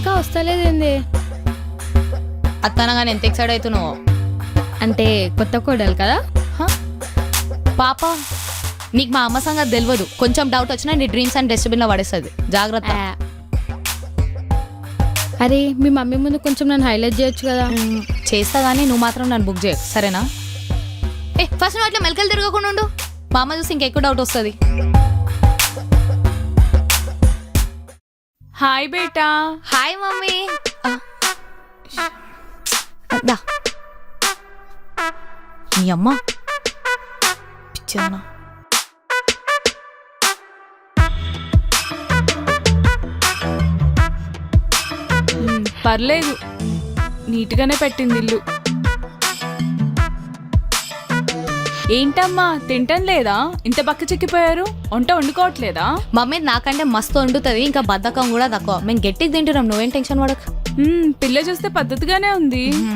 ఇంకా వస్తలేదేంది? అత్తనగానే ఎంత ఎక్సైడ్ అవుతున్నావు? అంటే కొత్త కోడలు కదా. పాప నీకు మా అమ్మ సంగతి తెలియదు. కొంచెం డౌట్ వచ్చినా నీ డ్రీమ్స్ అండ్ డస్ట్బిన్ లో పడేస్తుంది. జాగ్రత్త. అరే మీ మమ్మీ ముందు కొంచెం నన్ను హైలైట్ చేయొచ్చు కదా. చేస్తా కానీ నువ్వు మాత్రం నన్ను బుక్ చేయకు, సరేనా? ఫస్ట్ నువ్వు అట్లా మెలకలు తిరగకుండా ఉండు. మా అమ్మ చూసి ఇంకెక్కువ డౌట్ వస్తుంది. హాయ్ బేటా. Hi mummy. దా నీ అమ్మ పిచ్చనా. పర్లేదు, నీట్గానే పెట్టింది ఇల్లు. ఏంటమ్మా తింటం లేదా? ఇంత బక్క చిక్కిపోయారు, వంట వండుకోవట్లేదా? మమ్మీ నాకంటే మస్తు వండుతుంది, ఇంకా బద్ధకం కూడా తక్కువ. మేము గట్టిగా తింటున్నాం, నువ్వేం టెన్షన్ పడకు. పిల్ల చూస్తే పద్ధతిగానే ఉంది.